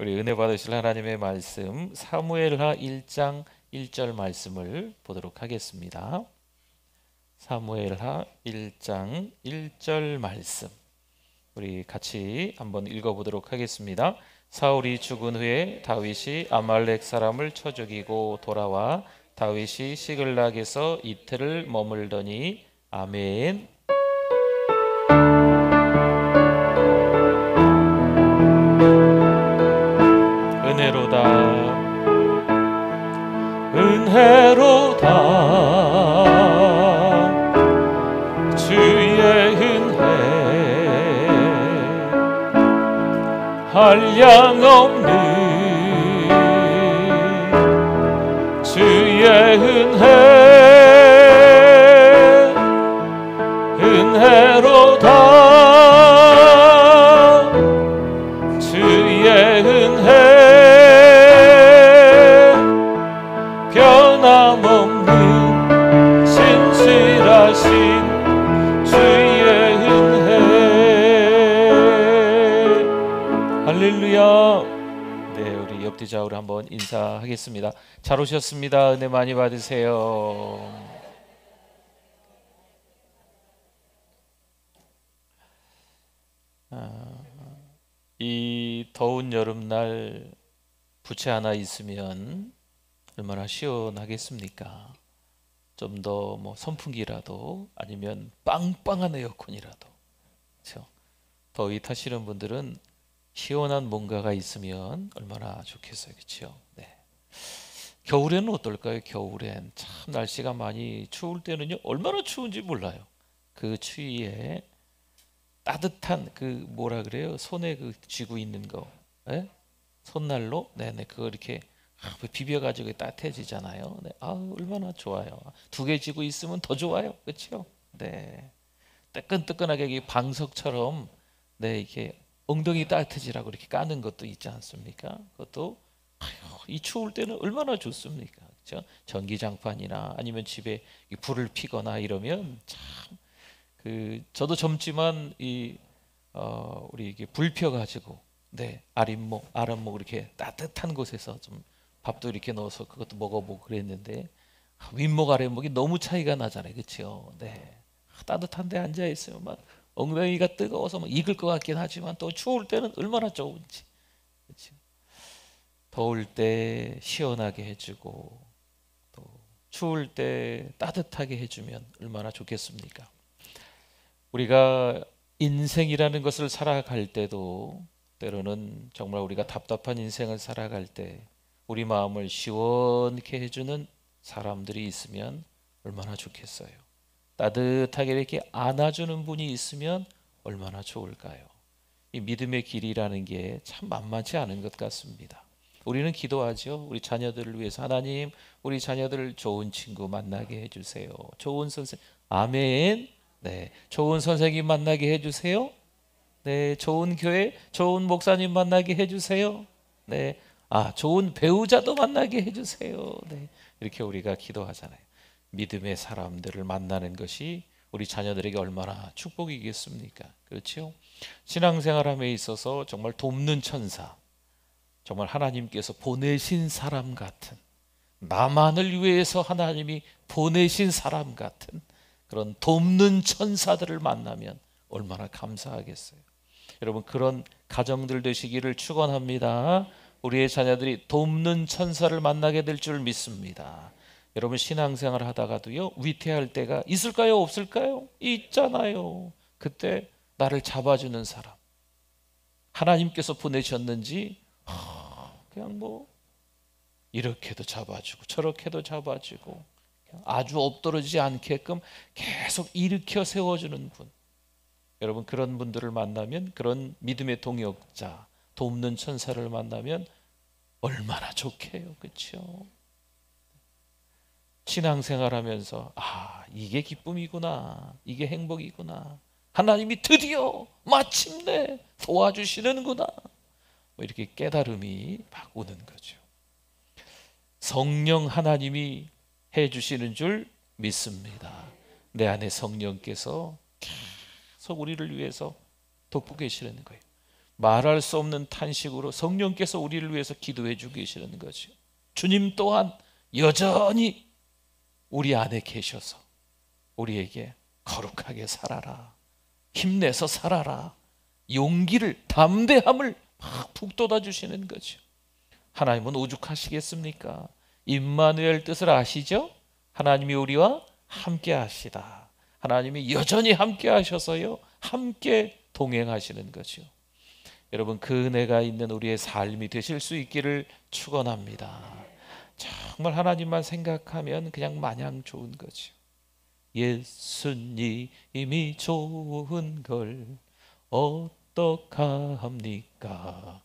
우리 은혜 받으실 하나님의 말씀 사무엘하 1장 1절 말씀을 보도록 하겠습니다. 사무엘하 1장 1절 말씀 우리 같이 한번 읽어보도록 하겠습니다. 사울이 죽은 후에 다윗이 아말렉 사람을 쳐 죽이고 돌아와 다윗이 시글락에서 이틀을 머물더니 아멘. 은혜로다 주의 은혜 한량없는 주의 은혜로다 주의 은혜 변함없는 신실하신 주의 은혜. 할렐루야. 네, 우리 옆뒤 좌우로 한번 인사하겠습니다. 잘 오셨습니다. 은혜 많이 받으세요. 이 더운 여름날 부채 하나 있으면 얼마나 시원하겠습니까? 좀 더 선풍기라도 아니면 빵빵한 에어컨이라도, 그렇죠? 더위 타시는 분들은 시원한 뭔가가 있으면 얼마나 좋겠어요, 그렇죠? 네. 겨울에는 어떨까요? 겨울엔 참 날씨가 많이 추울 때는요, 얼마나 추운지 몰라요. 그 추위에 따뜻한 그 뭐라 그래요? 손에 그 쥐고 있는 거, 네? 손난로, 네네, 그거 이렇게 비벼가지고 따뜻해지잖아요. 네. 얼마나 좋아요. 두 개 쥐고 있으면 더 좋아요, 그렇죠? 네, 뜨끈뜨끈하게 이 방석처럼, 네, 이렇게 엉덩이 따뜻해지라고 이렇게 까는 것도 있지 않습니까? 그것도 이 추울 때는 얼마나 좋습니까, 그렇죠? 전기장판이나 아니면 집에 불을 피거나 이러면 참 저도 젊지만 우리 이게 불 펴가지고, 네, 아랫목 이렇게 따뜻한 곳에서 좀 밥도 이렇게 넣어서 그것도 먹어보고 그랬는데 윗목 아랫목이 너무 차이가 나잖아요, 그렇죠? 네, 따뜻한 데 앉아 있으면 막 엉덩이가 뜨거워서 막 익을 것 같긴 하지만 또 추울 때는 얼마나 좋은지, 그렇죠? 더울 때 시원하게 해주고 또 추울 때 따뜻하게 해주면 얼마나 좋겠습니까? 우리가 인생이라는 것을 살아갈 때도 때로는 정말 우리가 답답한 인생을 살아갈 때 우리 마음을 시원케 해주는 사람들이 있으면 얼마나 좋겠어요. 따뜻하게 이렇게 안아주는 분이 있으면 얼마나 좋을까요? 이 믿음의 길이라는 게 참 만만치 않은 것 같습니다. 우리는 기도하죠. 우리 자녀들을 위해서, 하나님, 우리 자녀들을 좋은 친구 만나게 해주세요. 좋은 선생, 아멘. 네, 좋은 선생님 만나게 해주세요. 네, 좋은 교회, 좋은 목사님 만나게 해주세요. 네, 좋은 배우자도 만나게 해주세요. 네, 이렇게 우리가 기도하잖아요. 믿음의 사람들을 만나는 것이 우리 자녀들에게 얼마나 축복이겠습니까? 그렇죠? 신앙생활함에 있어서 정말 돕는 천사, 정말 하나님께서 보내신 사람 같은, 나만을 위해서 하나님이 보내신 사람 같은 그런 돕는 천사들을 만나면 얼마나 감사하겠어요. 여러분, 그런 가정들 되시기를 축원합니다. 우리의 자녀들이 돕는 천사를 만나게 될 줄 믿습니다. 여러분, 신앙생활 하다가도요, 위태할 때가 있을까요, 없을까요? 있잖아요. 그때 나를 잡아주는 사람, 하나님께서 보내셨는지 그냥 이렇게도 잡아주고 저렇게도 잡아주고 아주 엎드러지지 않게끔 계속 일으켜 세워주는 분, 여러분, 그런 분들을 만나면, 그런 믿음의 동역자, 돕는 천사를 만나면 얼마나 좋게요, 그렇죠? 신앙생활하면서 이게 기쁨이구나, 이게 행복이구나, 하나님이 드디어 마침내 도와주시는구나, 이렇게 깨달음이 막 오는 거죠. 성령 하나님이 해주시는 줄 믿습니다. 내 안에 성령께서 계속 우리를 위해서 돕고 계시는 거예요. 말할 수 없는 탄식으로 성령께서 우리를 위해서 기도해 주고 계시는 거죠. 주님 또한 여전히 우리 안에 계셔서 우리에게 거룩하게 살아라, 힘내서 살아라, 용기를, 담대함을 막 북돋아 주시는 거죠. 하나님은 오죽하시겠습니까? 임마누엘 뜻을 아시죠? 하나님이 우리와 함께 하시다. 하나님이 여전히 함께 하셔서요, 함께 동행하시는 거죠. 여러분, 그 은혜가 있는 우리의 삶이 되실 수 있기를 축원합니다. 정말 하나님만 생각하면 그냥 마냥 좋은 거죠. 예수님이 좋은 걸 어떡합니까?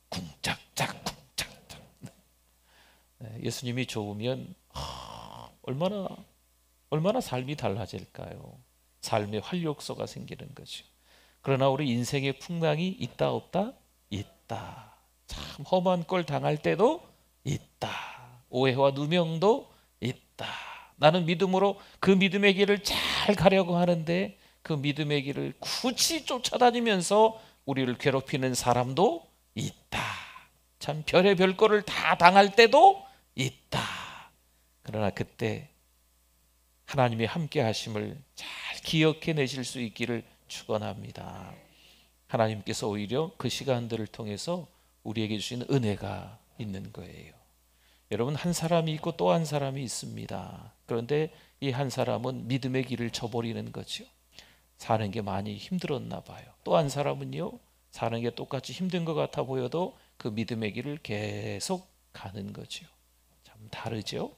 쿵짝짝 쿵짝짝. 예수님이 좋으면 얼마나 삶이 달라질까요? 삶의 활력소가 생기는 거죠. 그러나 우리 인생의 풍랑이 있다 없다? 있다. 참 험한 꼴 당할 때도 있다. 오해와 누명도 있다. 나는 믿음으로 그 믿음의 길을 잘 가려고 하는데 그 믿음의 길을 굳이 쫓아다니면서 우리를 괴롭히는 사람도 있다. 참 별의별 거를 다 당할 때도 있다. 그러나 그때 하나님의 함께 하심을 잘 기억해내실 수 있기를 축원합니다. 하나님께서 오히려 그 시간들을 통해서 우리에게 주시는 은혜가 있는 거예요. 여러분, 한 사람이 있고 또 한 사람이 있습니다. 그런데 이 한 사람은 믿음의 길을 저버리는 거죠. 사는 게 많이 힘들었나 봐요. 또 한 사람은요, 사는 게 똑같이 힘든 것 같아 보여도 그 믿음의 길을 계속 가는 거죠. 참 다르죠.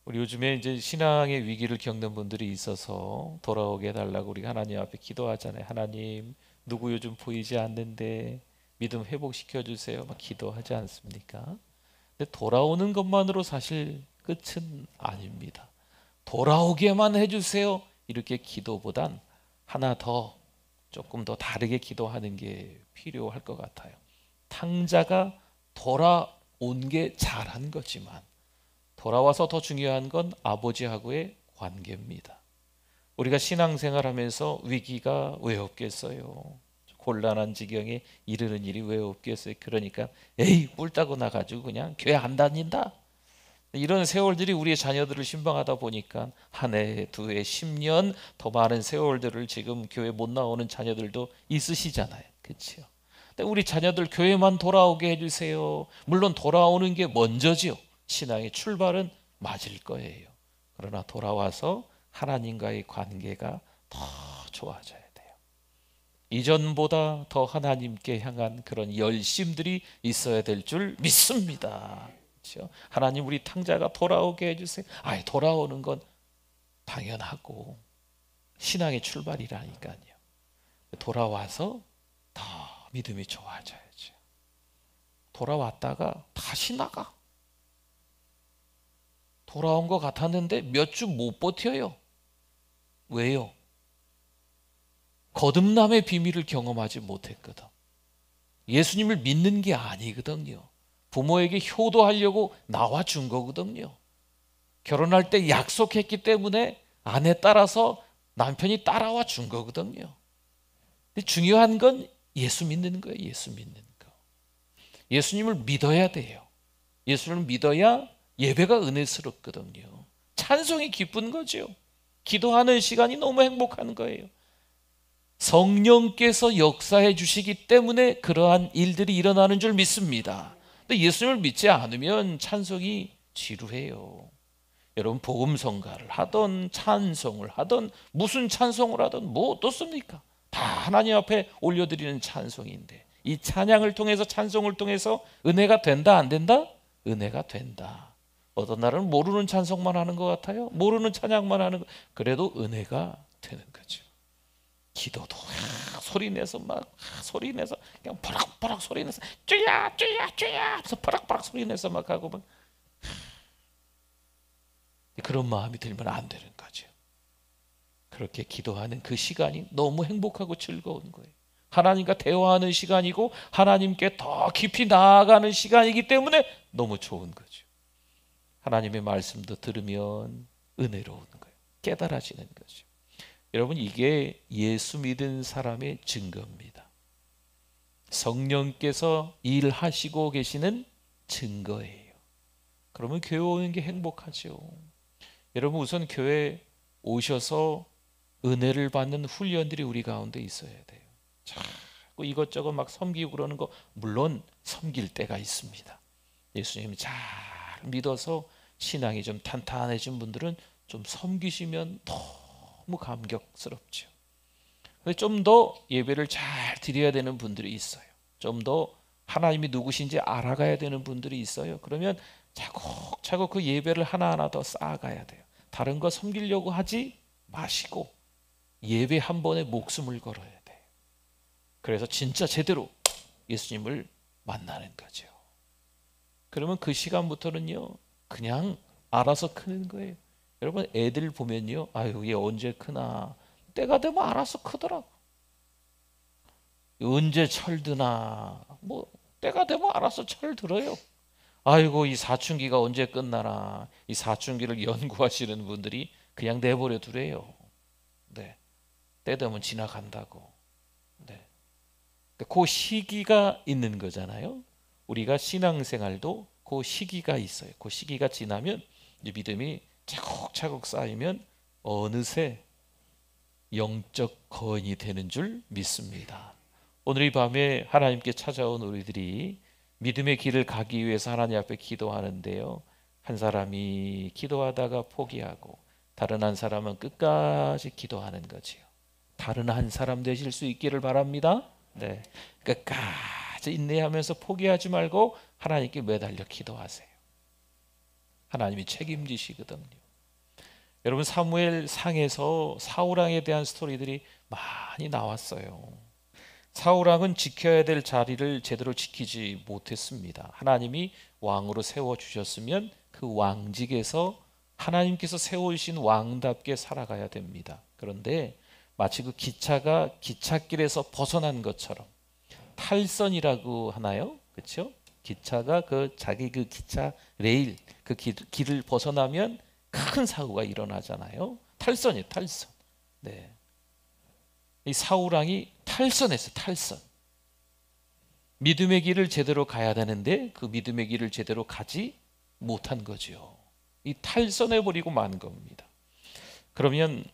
우리 요즘에 이제 신앙의 위기를 겪는 분들이 있어서 돌아오게 해달라고 우리가 하나님 앞에 기도하잖아요. 하나님, 누구 요즘 보이지 않는데 믿음 회복시켜 주세요. 막 기도하지 않습니까? 근데 돌아오는 것만으로 사실 끝은 아닙니다. 돌아오게만 해주세요. 이렇게 기도보단 하나 더, 조금 더 다르게 기도하는 게 필요할 것 같아요. 탕자가 돌아온 게 잘한 거지만 돌아와서 더 중요한 건 아버지하고의 관계입니다. 우리가 신앙생활하면서 위기가 왜 없겠어요? 곤란한 지경에 이르는 일이 왜 없겠어요? 그러니까 에이, 뿔 따고 나가지고 그냥 교회 안 다닌다, 이런 세월들이 우리의 자녀들을 신방하다 보니까 한 해, 두 해, 10년 더 많은 세월들을 지금 교회 못 나오는 자녀들도 있으시잖아요. 그렇죠? 근데 우리 자녀들 교회만 돌아오게 해주세요. 물론 돌아오는 게 먼저지요. 신앙의 출발은 맞을 거예요. 그러나 돌아와서 하나님과의 관계가 더 좋아져야 돼요. 이전보다 더 하나님께 향한 그런 열심들이 있어야 될 줄 믿습니다. 그렇죠? 하나님, 우리 탕자가 돌아오게 해주세요. 돌아오는 건 당연하고 신앙의 출발이라니까요. 돌아와서 더 믿음이 좋아져야죠. 돌아왔다가 다시 나가. 돌아온 것 같았는데 몇 주 못 버텨요. 왜요? 거듭남의 비밀을 경험하지 못했거든. 예수님을 믿는 게 아니거든요. 부모에게 효도하려고 나와준 거거든요. 결혼할 때 약속했기 때문에 아내 따라서 남편이 따라와 준 거거든요. 근데 중요한 건 예수 믿는 거예요. 예수 믿는 거. 예수님을 믿어야 돼요. 예수를 믿어야 예배가 은혜스럽거든요. 찬송이 기쁜 거죠. 기도하는 시간이 너무 행복한 거예요. 성령께서 역사해 주시기 때문에 그러한 일들이 일어나는 줄 믿습니다. 근데 예수님을 믿지 않으면 찬송이 지루해요. 여러분, 복음성가를 하던 찬송을 하던 무슨 찬송을 하던 뭐 어떻습니까? 다 하나님 앞에 올려드리는 찬송인데 이 찬양을 통해서, 찬송을 통해서 은혜가 된다 안 된다? 은혜가 된다. 어떤 날은 모르는 찬송만 하는 것 같아요. 모르는 찬양만 하는 것, 그래도 은혜가 되는 거죠. 기도도 소리내서 소리내서 그냥 버럭버럭 소리내서 주야 주야 주야 하면서 버럭버럭 소리내서 막 하고 막 그런 마음이 들면 안 되는 거죠. 그렇게 기도하는 그 시간이 너무 행복하고 즐거운 거예요. 하나님과 대화하는 시간이고 하나님께 더 깊이 나아가는 시간이기 때문에 너무 좋은 거죠. 하나님의 말씀도 들으면 은혜로운 거예요. 깨달아지는 거죠. 여러분, 이게 예수 믿은 사람의 증거입니다. 성령께서 일하시고 계시는 증거예요. 그러면 교회 오는 게 행복하죠. 여러분, 우선 교회 오셔서 은혜를 받는 훈련들이 우리 가운데 있어야 돼요. 자꾸 이것저것 막 섬기고 그러는 거, 물론 섬길 때가 있습니다. 예수님을 잘 믿어서 신앙이 좀 탄탄해진 분들은 좀 섬기시면 너무 감격스럽죠. 근데 좀 더 예배를 잘 드려야 되는 분들이 있어요. 좀 더 하나님이 누구신지 알아가야 되는 분들이 있어요. 그러면 차곡차곡 그 예배를 하나하나 더 쌓아가야 돼요. 다른 거 섬기려고 하지 마시고 예배 한 번에 목숨을 걸어야 돼요. 그래서 진짜 제대로 예수님을 만나는 거죠. 그러면 그 시간부터는요, 그냥 알아서 크는 거예요. 여러분, 애들 보면요, 아유, 얘 언제 크나, 때가 되면 알아서 크더라고. 언제 철드나, 뭐 때가 되면 알아서 철들어요. 아이고, 이 사춘기가 언제 끝나나, 이 사춘기를 연구하시는 분들이 그냥 내버려 두래요. 네, 때 되면 지나간다고. 네, 그 시기가 있는 거잖아요. 우리가 신앙생활도 그 시기가 있어요. 그 시기가 지나면 이 믿음이 차곡차곡 쌓이면 어느새 영적 거인이 되는 줄 믿습니다. 오늘 이 밤에 하나님께 찾아온 우리들이 믿음의 길을 가기 위해서 하나님 앞에 기도하는데요, 한 사람이 기도하다가 포기하고 다른 한 사람은 끝까지 기도하는 거지요. 다른 한 사람 되실 수 있기를 바랍니다. 네, 끝까지 인내하면서 포기하지 말고 하나님께 매달려 기도하세요. 하나님이 책임지시거든요. 여러분, 사무엘 상에서 사울왕에 대한 스토리들이 많이 나왔어요. 사울왕은 지켜야 될 자리를 제대로 지키지 못했습니다. 하나님이 왕으로 세워주셨으면 그 왕직에서 하나님께서 세우신 왕답게 살아가야 됩니다. 그런데 마치 그 기차가 기찻길에서 벗어난 것처럼, 탈선이라고 하나요? 그렇죠? 기차가 자기 기차 레일 길을 벗어나면 큰 사고가 일어나잖아요. 탈선이에요, 탈선. 네. 이 사울왕이 탈선했어요, 탈선. 믿음의 길을 제대로 가야 되는데 그 믿음의 길을 제대로 가지 못한 거죠. 이 탈선해버리고 만 겁니다. 그러면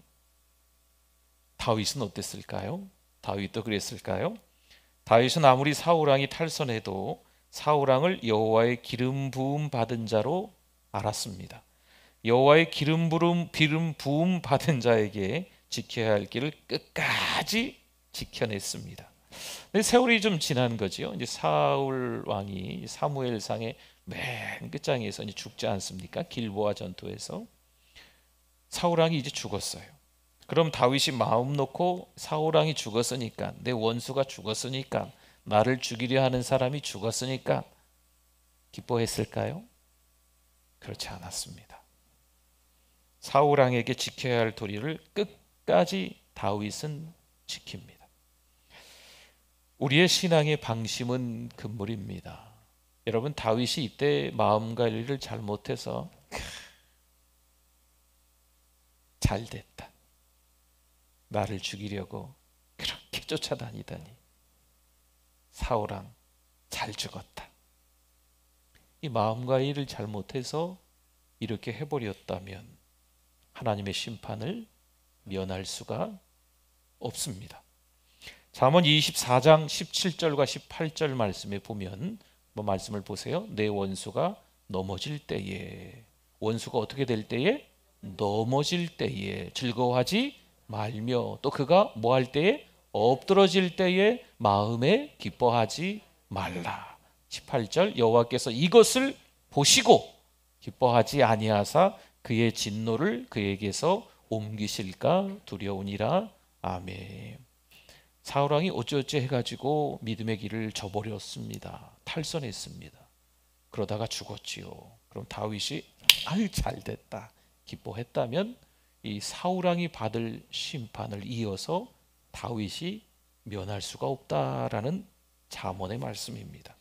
다윗은 어땠을까요? 다윗도 그랬을까요? 다윗은 아무리 사울왕이 탈선해도 사울왕을 여호와의 기름 부음 받은 자로 알았습니다. 여호와의 기름 부음 받은 자에게 지켜야 할 길을 끝까지 지켜냈습니다. 근데 세월이 좀 지난 거죠. 이제 사울 왕이 사무엘상의 맨 끝장에서 이제 죽지 않습니까? 길보아 전투에서 사울 왕이 이제 죽었어요. 그럼 다윗이 마음 놓고 사울 왕이 죽었으니까, 내 원수가 죽었으니까, 나를 죽이려 하는 사람이 죽었으니까 기뻐했을까요? 그렇지 않았습니다. 사울 왕에게 지켜야 할 도리를 끝까지 다윗은 지킵니다. 우리의 신앙의 방심은 금물입니다. 여러분, 다윗이 이때 마음 관리를 잘못해서 잘 됐다, 나를 죽이려고 그렇게 쫓아다니다니, 사울왕 잘 죽었다, 이 마음 관리를 잘못해서 이렇게 해버렸다면 하나님의 심판을 면할 수가 없습니다. 잠언 24장 17절과 18절 말씀에 보면 말씀을 보세요. 내 원수가 넘어질 때에, 원수가 어떻게 될 때에? 넘어질 때에 즐거워하지 말며, 또 그가 뭐 할 때에? 엎드러질 때에 마음에 기뻐하지 말라. 18절, 여호와께서 이것을 보시고 기뻐하지 아니하사 그의 진노를 그에게서 옮기실까 두려우니라. 아멘. 사울왕이 어쩌어쩌 해가지고 믿음의 길을 저버렸습니다. 탈선했습니다. 그러다가 죽었지요. 그럼 다윗이 아유 잘됐다 기뻐했다면 이 사울왕이 받을 심판을 이어서 다윗이 면할 수가 없다라는 잠언의 말씀입니다.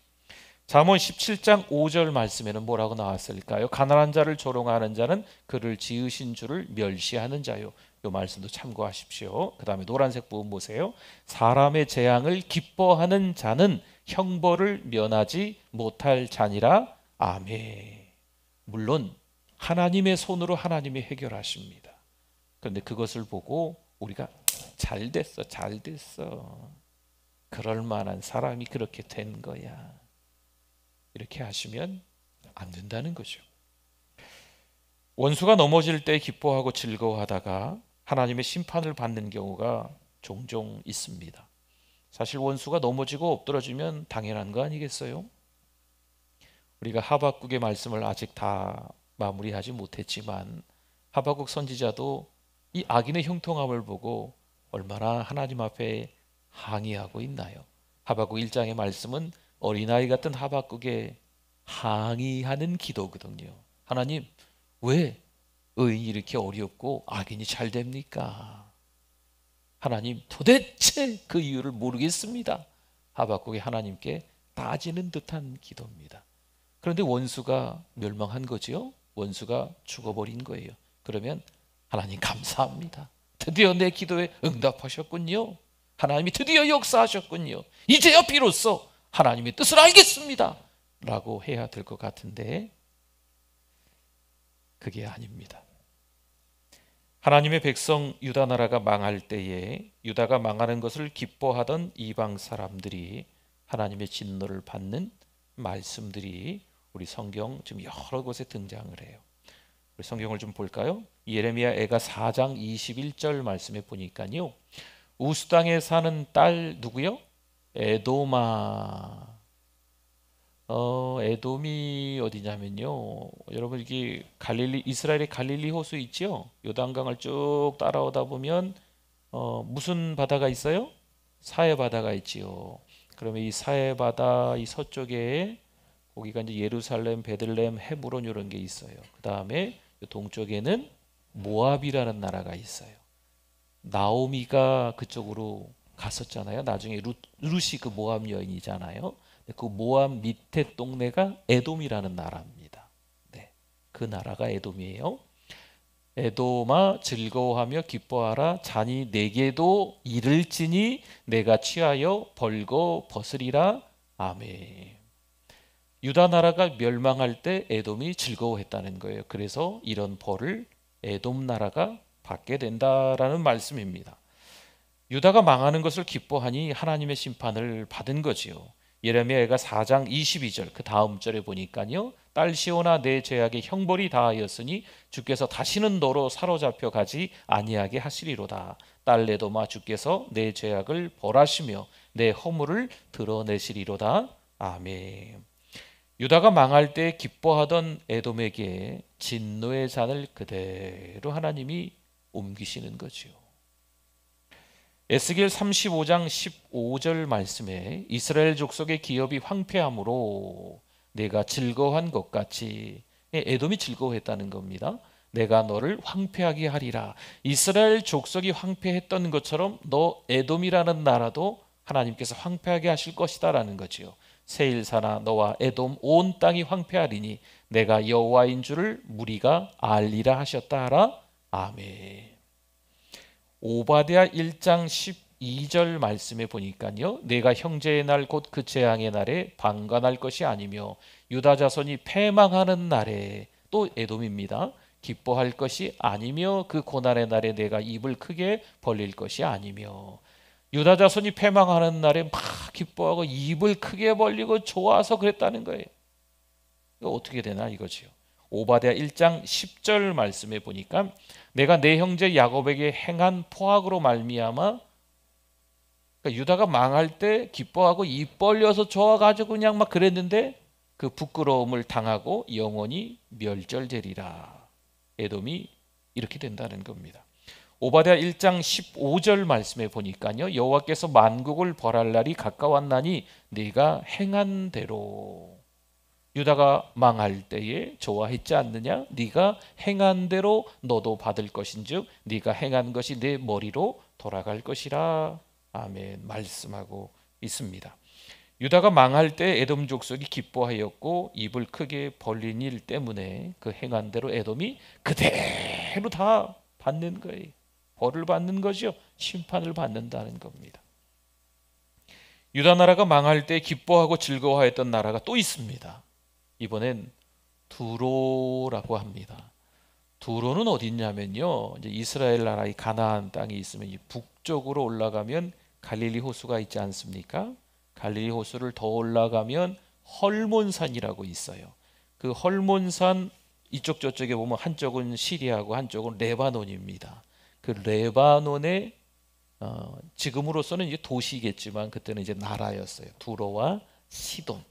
잠언 17장 5절 말씀에는 뭐라고 나왔을까요? 가난한 자를 조롱하는 자는 그를 지으신 주를 멸시하는 자요, 이 말씀도 참고하십시오. 그 다음에 노란색 부분 보세요. 사람의 재앙을 기뻐하는 자는 형벌을 면하지 못할 자니라. 아멘. 물론 하나님의 손으로 하나님이 해결하십니다. 그런데 그것을 보고 우리가 잘 됐어, 잘 됐어, 그럴 만한 사람이 그렇게 된 거야, 이렇게 하시면 안 된다는 거죠. 원수가 넘어질 때 기뻐하고 즐거워하다가 하나님의 심판을 받는 경우가 종종 있습니다. 사실 원수가 넘어지고 엎드러지면 당연한 거 아니겠어요? 우리가 하박국의 말씀을 아직 다 마무리하지 못했지만 하박국 선지자도 이 악인의 형통함을 보고 얼마나 하나님 앞에 항의하고 있나요? 하박국 1장의 말씀은 어린아이 같은 하박국의 항의하는 기도거든요. 하나님, 왜 의인이 이렇게 어렵고 악인이 잘 됩니까? 하나님, 도대체 그 이유를 모르겠습니다. 하박국이 하나님께 따지는 듯한 기도입니다. 그런데 원수가 멸망한 거지요. 원수가 죽어버린 거예요. 그러면 하나님 감사합니다. 드디어 내 기도에 응답하셨군요. 하나님이 드디어 역사하셨군요. 이제야 비로소 하나님의 뜻을 알겠습니다 라고 해야 될 것 같은데 그게 아닙니다. 하나님의 백성 유다 나라가 망할 때에 유다가 망하는 것을 기뻐하던 이방 사람들이 하나님의 진노를 받는 말씀들이 우리 성경 지금 여러 곳에 등장을 해요. 우리 성경을 좀 볼까요? 예레미야 애가 4장 21절 말씀에 보니까요, 우스 땅에 사는 딸 누구요? 에도마. 에돔이 어디냐면요, 여러분 이게 갈릴리, 이스라엘의 갈릴리 호수 있죠? 요단강을 쭉 따라오다 보면 무슨 바다가 있어요? 사해 바다가 있지요. 그러면 이 사해 바다 이 서쪽에 거기가 이제 예루살렘, 베들레헴, 헤브론 이런 게 있어요. 그 다음에 동쪽에는 모압이라는 나라가 있어요. 나오미가 그쪽으로 갔었잖아요. 나중에 룻이 그 모압 여인이잖아요. 그 모압 밑에 동네가 에돔이라는 나라입니다. 네, 그 나라가 에돔이에요. 에돔아 즐거워하며 기뻐하라. 잔이 내게도 이를지니 내가 취하여 벌고 벗으리라. 아멘. 유다 나라가 멸망할 때 에돔이 즐거워했다는 거예요. 그래서 이런 벌을 에돔 나라가 받게 된다라는 말씀입니다. 유다가 망하는 것을 기뻐하니 하나님의 심판을 받은 거지요. 예레미야가 4장 22절 그 다음 절에 보니까요, 딸 시온아 내 죄악의 형벌이 다하였으니 주께서 다시는 너로 사로잡혀 가지 아니하게 하시리로다. 딸 에돔아 주께서 내 죄악을 벌하시며 내 허물을 드러내시리로다. 아멘. 유다가 망할 때 기뻐하던 에돔에게 진노의 잔을 그대로 하나님이 옮기시는 거죠. 에스겔 35장 15절 말씀에 이스라엘 족속의 기업이 황폐함으로 내가 즐거워한 것 같이, 에돔이 즐거워했다는 겁니다. 내가 너를 황폐하게 하리라. 이스라엘 족속이 황폐했던 것처럼 너 에돔이라는 나라도 하나님께서 황폐하게 하실 것이다 라는 거지요. 세일사나 너와 에돔 온 땅이 황폐하리니 내가 여호와인 줄을 무리가 알리라 하셨다 하라. 아멘. 오바댜 1장 12절 말씀에 보니까요, 내가 형제의 날 곧 그 재앙의 날에 방관할 것이 아니며 유다 자손이 패망하는 날에, 또 에돔입니다, 기뻐할 것이 아니며 그 고난의 날에 내가 입을 크게 벌릴 것이 아니며. 유다 자손이 패망하는 날에 막 기뻐하고 입을 크게 벌리고 좋아서 그랬다는 거예요. 이거 어떻게 되나 이거지요. 오바댜 1장 10절 말씀에 보니까 내가 내 형제 야곱에게 행한 포악으로 말미암아, 그러니까 유다가 망할 때 기뻐하고 입 벌려서 좋아가지고 그냥 막 그랬는데 그 부끄러움을 당하고 영원히 멸절되리라. 에돔이 이렇게 된다는 겁니다. 오바댜 1장 15절 말씀에 보니까요, 여호와께서 만국을 벌할 날이 가까웠나니 네가 행한 대로. 유다가 망할 때에 좋아했지 않느냐? 네가 행한 대로 너도 받을 것인즉 네가 행한 것이 내 머리로 돌아갈 것이라. 아멘. 말씀하고 있습니다. 유다가 망할 때 에돔 족속이 기뻐하였고 입을 크게 벌린 일 때문에 그 행한 대로 에돔이 그대로 다 받는 거예요. 벌을 받는 거죠. 심판을 받는다는 겁니다. 유다 나라가 망할 때 기뻐하고 즐거워했던 나라가 또 있습니다. 이번엔 두로라고 합니다. 두로는 어디 있냐면요, 이제 이스라엘 나라의 가나안 땅이 있으면 이 북쪽으로 올라가면 갈릴리 호수가 있지 않습니까? 갈릴리 호수를 더 올라가면 헐몬산이라고 있어요. 그 헐몬산 이쪽 저쪽에 보면 한쪽은 시리아고 한쪽은 레바논입니다. 그 레바논의 지금으로서는 이제 도시겠지만 그때는 이제 나라였어요. 두로와 시돈.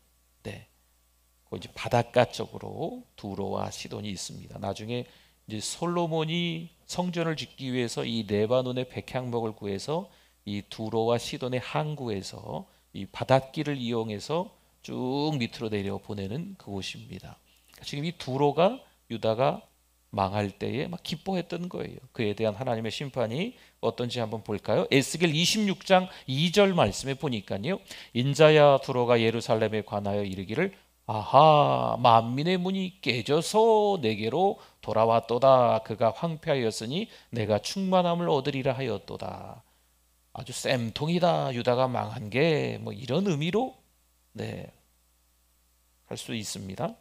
네. 그 이제 바닷가 쪽으로 두로와 시돈이 있습니다. 나중에 이제 솔로몬이 성전을 짓기 위해서 이 레바논의 백향목을 구해서 이 두로와 시돈의 항구에서 이 바닷길을 이용해서 쭉 밑으로 내려 보내는 그곳입니다. 지금 이 두로가 유다가 망할 때에 막 기뻐했던 거예요. 그에 대한 하나님의 심판이 어떤지 한번 볼까요? 에스겔 26장 2절 말씀에 보니까요, 인자야 두로가 예루살렘에 관하여 이르기를 아하, 만민의 문이 깨져서 내게로 돌아왔도다. 그가 황폐하였으니 내가 충만함을 얻으리라 하였도다. 아주 쌤통이다. 유다가 망한 게 뭐 이런 의미로 할 수 있습니다.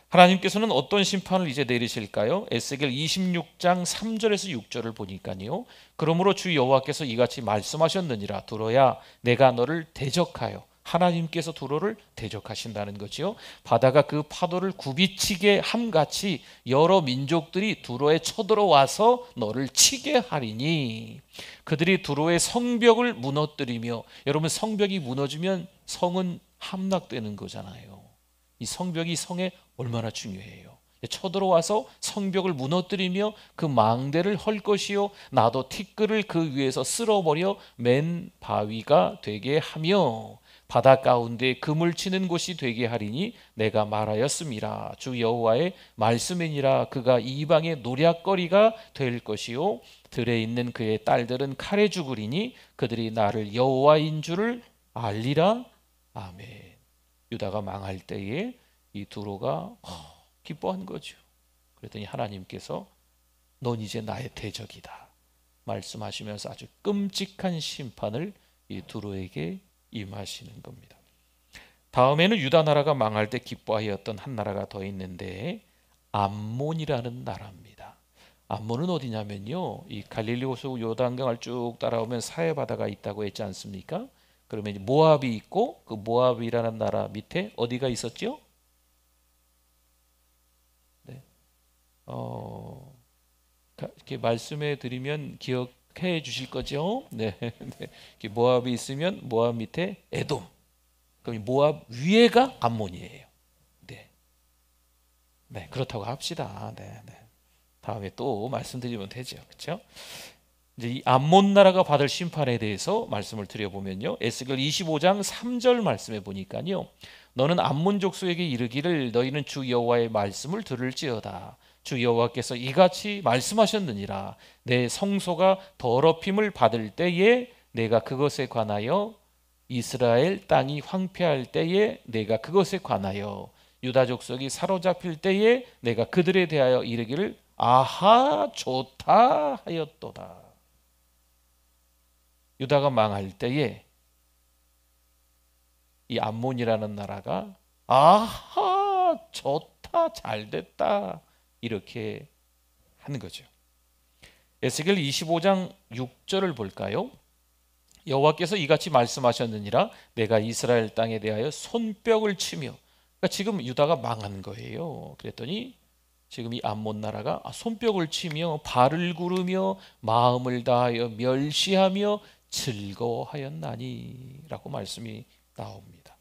하나님께서는 어떤 심판을 이제 내리실까요? 에스겔 26장 3절에서 6절을 보니까요, 그러므로 주 여호와께서 이같이 말씀하셨느니라. 두로야, 내가 너를 대적하여, 하나님께서 두로를 대적하신다는 거지요. 바다가 그 파도를 굽이치게 함같이 여러 민족들이 두로에 쳐들어와서 너를 치게 하리니, 그들이 두로의 성벽을 무너뜨리며, 여러분 성벽이 무너지면 성은 함락되는 거잖아요. 이 성벽이 성에 얼마나 중요해요. 쳐들어와서 성벽을 무너뜨리며 그 망대를 헐 것이요, 나도 티끌을 그 위에서 쓸어버려 맨 바위가 되게 하며 바다 가운데 그물 치는 곳이 되게 하리니 내가 말하였음이라. 주 여호와의 말씀이니라. 그가 이방의 노략거리가 될 것이요, 들에 있는 그의 딸들은 칼에 죽으리니 그들이 나를 여호와인 줄을 알리라. 아멘. 유다가 망할 때에 이 두로가 기뻐한 거죠. 그랬더니 하나님께서 넌 이제 나의 대적이다 말씀하시면서 아주 끔찍한 심판을 이 두로에게 임하시는 겁니다. 다음에는 유다 나라가 망할 때 기뻐하였던 한 나라가 더 있는데 암몬이라는 나라입니다. 암몬은 어디냐면요, 이 갈릴리 호수 요단강을 쭉 따라오면 사해 바다가 있다고 했지 않습니까? 그러면 이제 모압이 있고 그 모압이라는 나라 밑에 어디가 있었죠? 네. 이렇게 말씀해 드리면 기억해 주실 거죠? 네. 네. 모압이 있으면 모압 밑에 에돔. 그럼 모압 위에가 암몬이에요. 네. 네, 그렇다고 합시다. 네, 네. 다음에 또 말씀드리면 되죠. 그렇죠? 이제 이 암몬 나라가 받을 심판에 대해서 말씀을 드려보면요, 에스겔 25장 3절 말씀에 보니까요, 너는 암몬 족속에게 이르기를 너희는 주 여호와의 말씀을 들을지어다. 주 여호와께서 이같이 말씀하셨느니라. 내 성소가 더럽힘을 받을 때에 내가 그것에 관하여, 이스라엘 땅이 황폐할 때에 내가 그것에 관하여, 유다 족속이 사로잡힐 때에 내가 그들에 대하여 이르기를 아하 좋다 하였도다. 유다가 망할 때에 이 암몬이라는 나라가 아하 좋다 잘됐다 이렇게 하는 거죠. 에스겔 25장 6절을 볼까요? 여호와께서 이같이 말씀하셨느니라. 내가 이스라엘 땅에 대하여 손뼉을 치며, 그러니까 지금 유다가 망한 거예요. 그랬더니 지금 이 암몬 나라가 손뼉을 치며 발을 구르며 마음을 다하여 멸시하며 즐거워하였나니 라고 말씀이 나옵니다.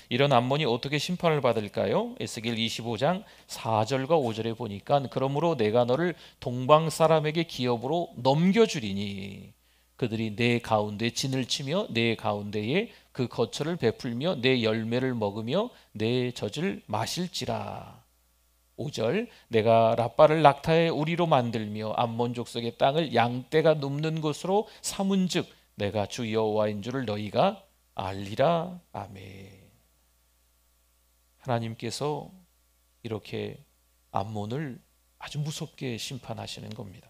이런 암몬이 어떻게 심판을 받을까요? 에스겔 25장 4절과 5절에 보니까 그러므로 내가 너를 동방 사람에게 기업으로 넘겨주리니 그들이 내 가운데 진을 치며 내 가운데에 그 거처를 베풀며 내 열매를 먹으며 내 젖을 마실지라. 5절 내가 라빠를 낙타의 우리로 만들며 암몬 족속의 땅을 양떼가 눕는 곳으로 삼은즉 내가 주 여호와인 줄을 너희가 알리라. 아멘. 하나님께서 이렇게 암몬을 아주 무섭게 심판하시는 겁니다.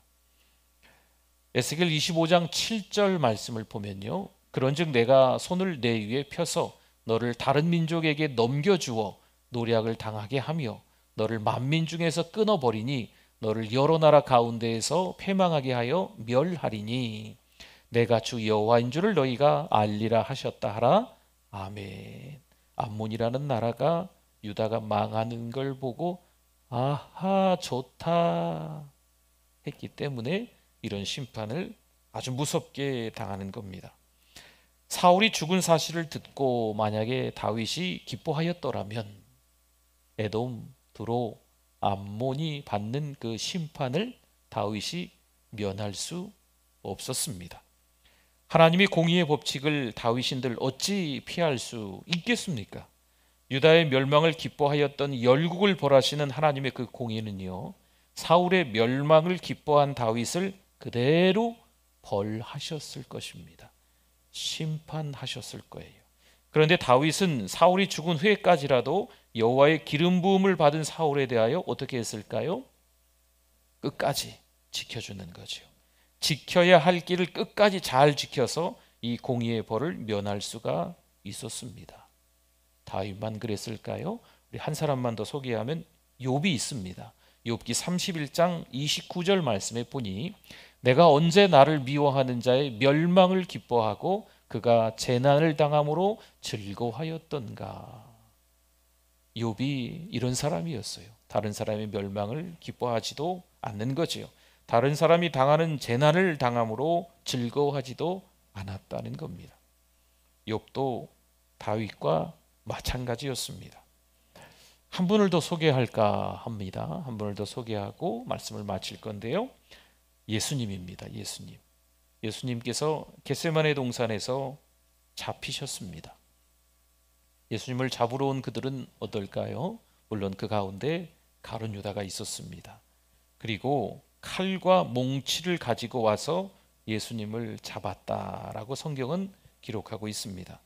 에스겔 25장 7절 말씀을 보면요, 그런즉 내가 손을 내 위에 펴서 너를 다른 민족에게 넘겨주어 노략을 당하게 하며 너를 만민 중에서 끊어버리니 너를 여러 나라 가운데에서 패망하게 하여 멸하리니 내가 주 여호와인 줄을 너희가 알리라 하셨다 하라. 아멘. 암몬이라는 나라가 유다가 망하는 걸 보고 아하 좋다 했기 때문에 이런 심판을 아주 무섭게 당하는 겁니다. 사울이 죽은 사실을 듣고 만약에 다윗이 기뻐하였더라면 에돔, 두로, 암몬이 받는 그 심판을 다윗이 면할 수 없었습니다. 하나님의 공의의 법칙을 다윗인들 어찌 피할 수 있겠습니까? 유다의 멸망을 기뻐하였던 열국을 벌하시는 하나님의 그 공의는요, 사울의 멸망을 기뻐한 다윗을 그대로 벌하셨을 것입니다. 심판하셨을 거예요. 그런데 다윗은 사울이 죽은 후에까지라도 여호와의 기름 부음을 받은 사울에 대하여 어떻게 했을까요? 끝까지 지켜주는 거죠. 지켜야 할 길을 끝까지 잘 지켜서 이 공의의 벌을 면할 수가 있었습니다. 다윗만 그랬을까요? 우리 한 사람만 더 소개하면 욥이 있습니다. 욥기 31장 29절 말씀에 보니 내가 언제 나를 미워하는 자의 멸망을 기뻐하고 그가 재난을 당함으로 즐거워하였던가. 욥이 이런 사람이었어요. 다른 사람의 멸망을 기뻐하지도 않는 거지요. 다른 사람이 당하는 재난을 당함으로 즐거워하지도 않았다는 겁니다. 욥도 다윗과 마찬가지였습니다. 한 분을 더 소개할까 합니다. 한 분을 더 소개하고 말씀을 마칠 건데요, 예수님입니다. 예수님께서 겟세마네 동산에서 잡히셨습니다. 예수님을 잡으러 온 그들은 어떨까요? 물론 그 가운데 가룟 유다가 있었습니다. 그리고 칼과 몽치를 가지고 와서 예수님을 잡았다라고 성경은 기록하고 있습니다.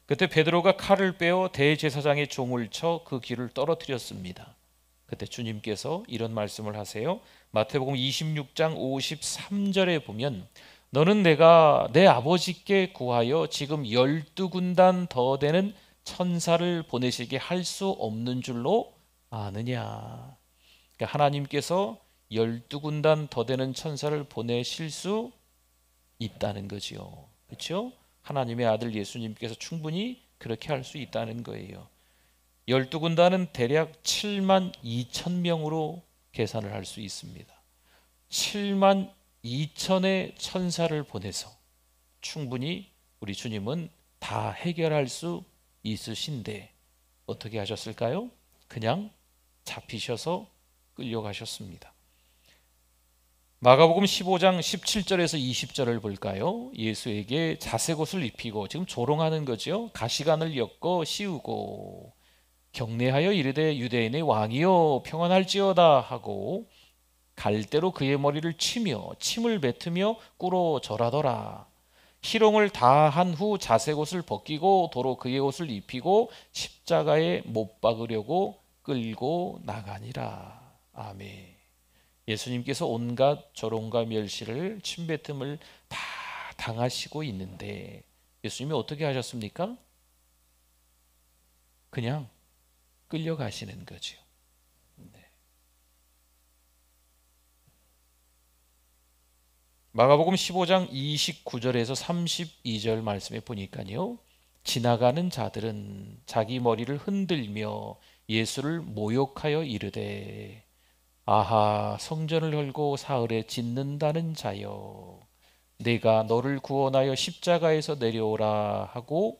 그때 베드로가 칼을 빼어 대제사장의 종을 쳐 그 귀를 떨어뜨렸습니다. 그때 주님께서 이런 말씀을 하세요. 마태복음 26장 53절에 보면 너는 내가 내 아버지께 구하여 지금 12군단 더 되는 천사를 보내시게 할 수 없는 줄로 아느냐. 그러니까 하나님께서 12군단 더 되는 천사를 보내실 수 있다는 거지요. 그렇죠? 하나님의 아들 예수님께서 충분히 그렇게 할 수 있다는 거예요. 12군단은 대략 7만 2천 명으로 계산을 할 수 있습니다. 7만 2천의 천사를 보내서 충분히 우리 주님은 다 해결할 수 있으신데 어떻게 하셨을까요? 그냥 잡히셔서 끌려가셨습니다. 마가복음 15장 17절에서 20절을 볼까요? 예수에게 자색옷을 입히고, 지금 조롱하는 거죠. 가시관을 엮어 씌우고 경례하여 이르되 유대인의 왕이여 평안할지어다 하고 갈대로 그의 머리를 치며 침을 뱉으며 꿇어 절하더라. 희롱을 다 한 후 자색옷을 벗기고 도로 그의 옷을 입히고 십자가에 못 박으려고 끌고 나가니라. 아멘. 예수님께서 온갖 조롱과 멸시를 침뱉음을 다 당하시고 있는데 예수님이 어떻게 하셨습니까? 그냥 끌려가시는 거죠. 네. 마가복음 15장 29절에서 32절 말씀에 보니까요, 지나가는 자들은 자기 머리를 흔들며 예수를 모욕하여 이르되 아하 성전을 헐고 사흘에 짓는다는 자여 내가 너를 구원하여 십자가에서 내려오라 하고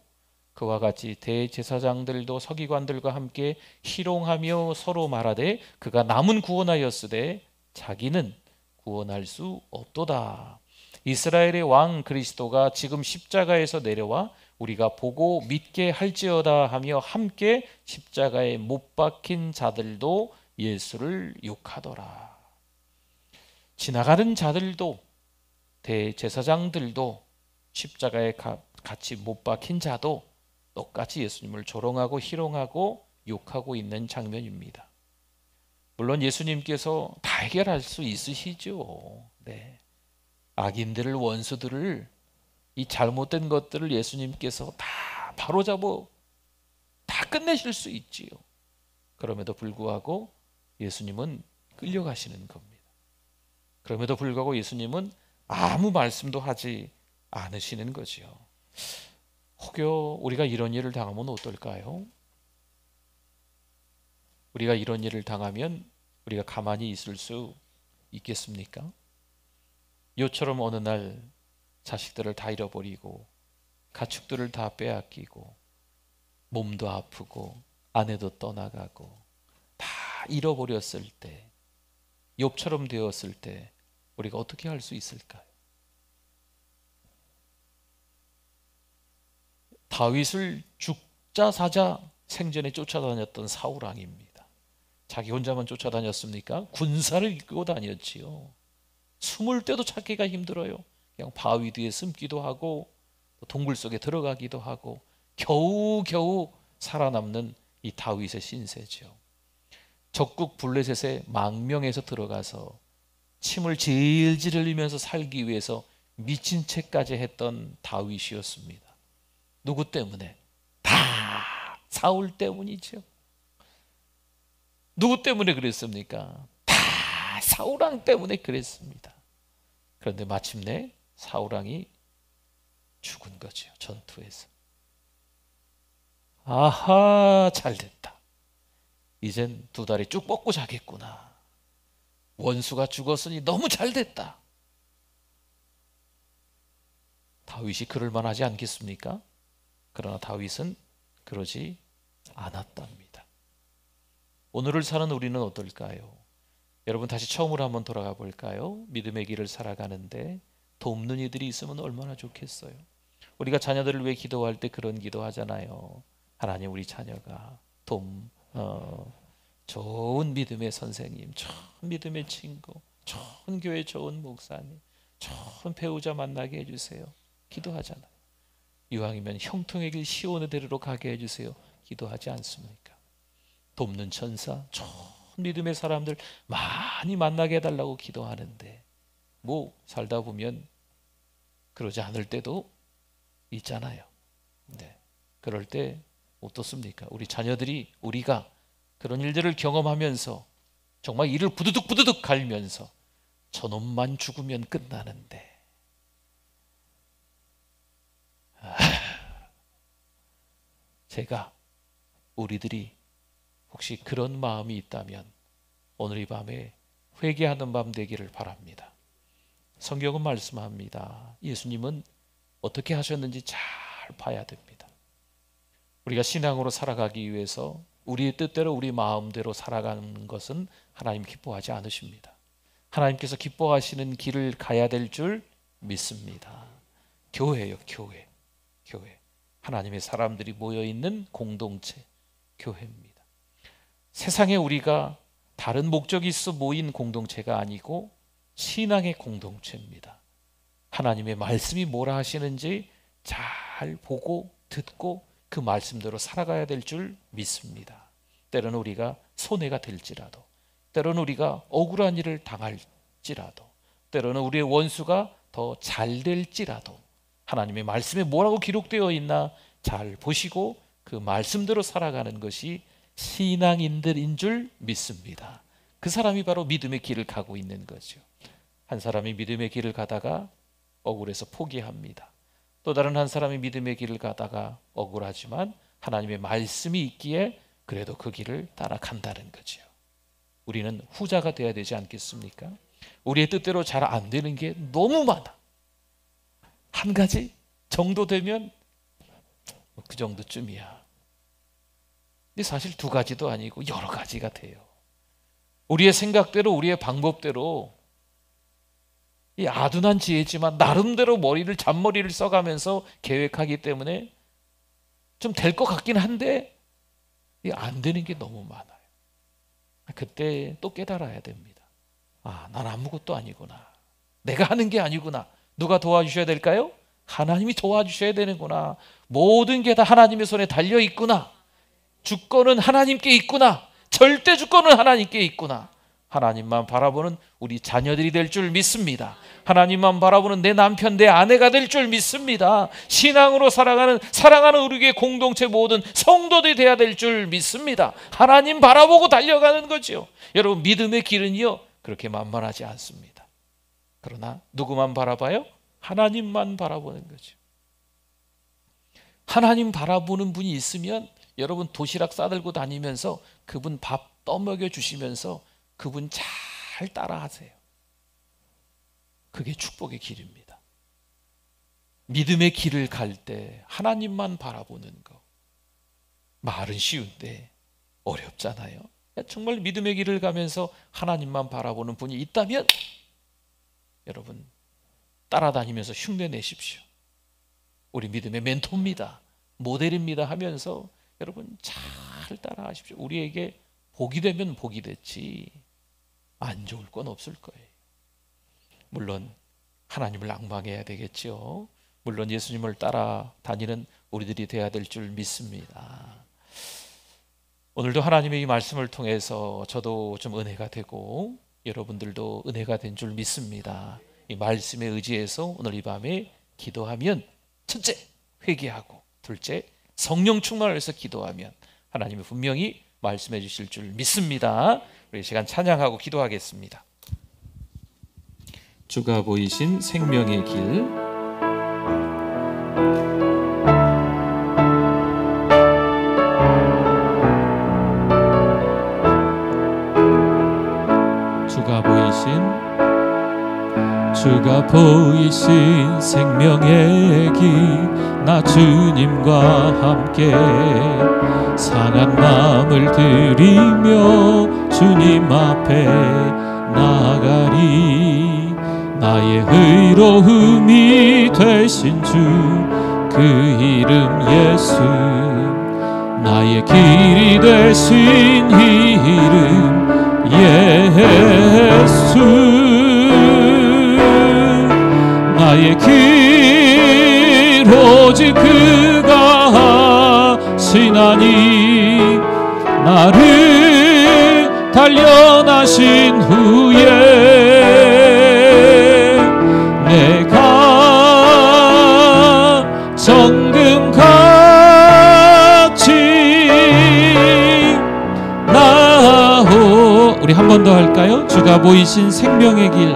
그와 같이 대제사장들도 서기관들과 함께 희롱하며 서로 말하되 그가 남은 구원하였으되 자기는 구원할 수 없도다. 이스라엘의 왕 그리스도가 지금 십자가에서 내려와 우리가 보고 믿게 할지어다 하며 함께 십자가에 못 박힌 자들도 예수를 욕하더라. 지나가는 자들도 대제사장들도 십자가에 같이 못 박힌 자도 똑같이 예수님을 조롱하고 희롱하고 욕하고 있는 장면입니다. 물론 예수님께서 다 해결할 수 있으시죠. 네. 악인들을, 원수들을, 이 잘못된 것들을 예수님께서 다 바로잡아 다 끝내실 수 있지요. 그럼에도 불구하고 예수님은 끌려가시는 겁니다. 그럼에도 불구하고 예수님은 아무 말씀도 하지 않으시는 거지요. 혹여 우리가 이런 일을 당하면 어떨까요? 우리가 이런 일을 당하면 우리가 가만히 있을 수 있겠습니까? 요처럼 어느 날 자식들을 다 잃어버리고 가축들을 다 빼앗기고 몸도 아프고 아내도 떠나가고 다 잃어버렸을 때, 욥처럼 되었을 때 우리가 어떻게 할 수 있을까요? 다윗을 죽자 사자 생전에 쫓아다녔던 사울왕입니다. 자기 혼자만 쫓아다녔습니까? 군사를 이끌고 다녔지요. 숨을 때도 찾기가 힘들어요. 그냥 바위 뒤에 숨기도 하고 동굴 속에 들어가기도 하고 겨우겨우 살아남는 이 다윗의 신세죠. 적국 블레셋의 망명에서 들어가서 침을 질질 흘리면서 살기 위해서 미친 채까지 했던 다윗이었습니다. 누구 때문에? 다 사울 때문이죠. 누구 때문에 그랬습니까? 다 사울왕 때문에 그랬습니다. 그런데 마침내 사울왕이 죽은 거죠. 전투에서. 아하, 잘됐다. 이젠 두 다리 쭉 뻗고 자겠구나. 원수가 죽었으니 너무 잘됐다. 다윗이 그럴 만하지 않겠습니까? 그러나 다윗은 그러지 않았답니다. 오늘을 사는 우리는 어떨까요? 여러분, 다시 처음으로 한번 돌아가 볼까요? 믿음의 길을 살아가는데 돕는 이들이 있으면 얼마나 좋겠어요. 우리가 자녀들을 위해 기도할 때 그런 기도하잖아요. 하나님, 우리 자녀가 좋은 믿음의 선생님, 좋은 믿음의 친구, 좋은 교회 좋은 목사님, 좋은 배우자 만나게 해주세요. 기도하잖아요. 이왕이면 형통의 길 시온의 대로로 가게 해주세요. 기도하지 않습니까? 돕는 천사, 좋은 믿음의 사람들 많이 만나게 해달라고 기도하는데 살다 보면 그러지 않을 때도 있잖아요. 네. 그럴 때 어떻습니까? 우리 자녀들이, 우리가 그런 일들을 경험하면서 정말 이를 부두둑 갈면서 저놈만 죽으면 끝나는데, 제가, 우리들이 혹시 그런 마음이 있다면 오늘 이 밤에 회개하는 밤 되기를 바랍니다. 성경은 말씀합니다. 예수님은 어떻게 하셨는지 잘 봐야 됩니다. 우리가 신앙으로 살아가기 위해서 우리의 뜻대로 우리 마음대로 살아가는 것은 하나님 기뻐하지 않으십니다. 하나님께서 기뻐하시는 길을 가야 될 줄 믿습니다. 교회요, 교회. 하나님의 사람들이 모여있는 공동체, 교회입니다. 세상에 우리가 다른 목적이 있어 모인 공동체가 아니고 신앙의 공동체입니다. 하나님의 말씀이 뭐라 하시는지 잘 보고 듣고 그 말씀대로 살아가야 될 줄 믿습니다. 때로는 우리가 손해가 될지라도, 때로는 우리가 억울한 일을 당할지라도, 때로는 우리의 원수가 더 잘 될지라도 하나님의 말씀에 뭐라고 기록되어 있나 잘 보시고 그 말씀대로 살아가는 것이 신앙인들인 줄 믿습니다. 그 사람이 바로 믿음의 길을 가고 있는 거죠. 한 사람이 믿음의 길을 가다가 억울해서 포기합니다. 또 다른 한 사람이 믿음의 길을 가다가 억울하지만 하나님의 말씀이 있기에 그래도 그 길을 따라간다는 거죠. 우리는 후자가 돼야 되지 않겠습니까? 우리의 뜻대로 잘 안 되는 게 너무 많아. 한 가지 정도 되면 그 정도쯤이야. 근데 사실 두 가지도 아니고 여러 가지가 돼요. 우리의 생각대로, 우리의 방법대로, 이 아둔한 지혜지만 나름대로 잔머리를 써가면서 계획하기 때문에 좀 될 것 같긴 한데 안 되는 게 너무 많아요. 그때 또 깨달아야 됩니다. 난 아무것도 아니구나. 내가 하는 게 아니구나. 누가 도와주셔야 될까요? 하나님이 도와주셔야 되는구나. 모든 게 다 하나님의 손에 달려 있구나. 주권은 하나님께 있구나. 절대 주권은 하나님께 있구나. 하나님만 바라보는 우리 자녀들이 될 줄 믿습니다. 하나님만 바라보는 내 남편, 내 아내가 될 줄 믿습니다. 신앙으로 사랑하는 우리 교회 공동체 모든 성도들이 되어야 될 줄 믿습니다. 하나님 바라보고 달려가는 거죠. 여러분, 믿음의 길은요 그렇게 만만하지 않습니다. 그러나 누구만 바라봐요? 하나님만 바라보는 거죠. 하나님 바라보는 분이 있으면 여러분, 도시락 싸들고 다니면서 그분 밥 떠먹여 주시면서 그분 잘 따라하세요. 그게 축복의 길입니다. 믿음의 길을 갈 때 하나님만 바라보는 거, 말은 쉬운데 어렵잖아요. 정말 믿음의 길을 가면서 하나님만 바라보는 분이 있다면 여러분, 따라다니면서 흉내 내십시오. 우리 믿음의 멘토입니다, 모델입니다 하면서 여러분 잘 따라하십시오. 우리에게 복이 되면 복이 됐지 안 좋을 건 없을 거예요. 물론 하나님을 앙망해야 되겠죠. 물론 예수님을 따라다니는 우리들이 되어야 될 줄 믿습니다. 오늘도 하나님의 이 말씀을 통해서 저도 좀 은혜가 되고 여러분들도 은혜가 된 줄 믿습니다. 이 말씀에 의지해서 오늘 이 밤에 기도하면, 첫째 회개하고, 둘째 성령 충만을 해서 기도하면 하나님이 분명히 말씀해 주실 줄 믿습니다. 우리 시간 찬양하고 기도하겠습니다. 주가 보이신 생명의 길, 주가 보이신 생명의 길, 나 주님과 함께 상한 마음을 들이며 주님 앞에 나아가리. 나의 의로움이 되신 주, 그 이름 예수, 나의 길이 되신 이름 예수. 나의 길 오직 그가 하시나니, 나를 단련하신 후에 내가 정금같이 나오. 우리 한 번 더 할까요? 주가 보이신 생명의 길,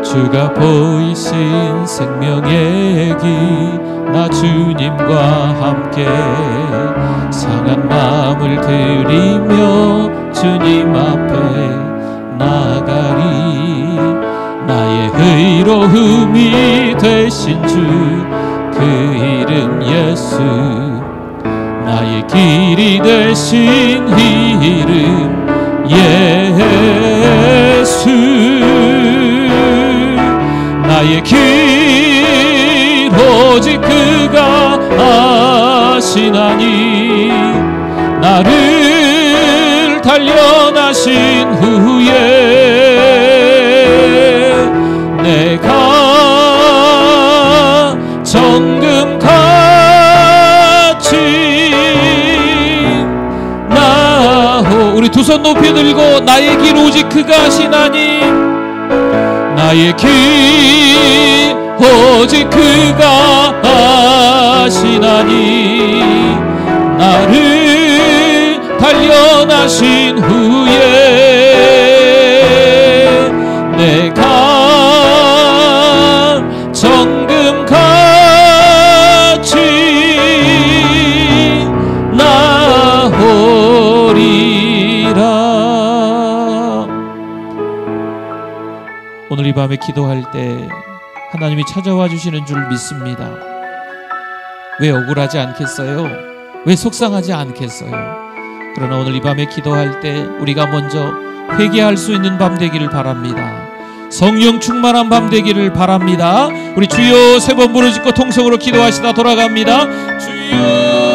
주가 보이신 생명의 길, 나 주님과 함께 상한 마음을 들이며 주님 앞에 나가리. 나의 의로움이 되신 주, 그 이름 예수, 나의 길이 되신 이름 예수. 나의 길 오직 그가 하시나니, 나를 단련하신 후에 내가 정금같이 나오. 우리 두 손 높이 들고 나의 길 오직 그가 하시나니, 나의 길 오직 그가 하시나니, 나를 단련하신 후에 내가 정금같이 나오리라. 오늘 이 밤에 기도할 때 하나님이 찾아와 주시는 줄 믿습니다. 왜 억울하지 않겠어요? 왜 속상하지 않겠어요? 그러나 오늘 이 밤에 기도할 때 우리가 먼저 회개할 수 있는 밤 되기를 바랍니다. 성령 충만한 밤 되기를 바랍니다. 우리 주여 세 번 부르짖고 통성으로 기도하시다 돌아갑니다. 주여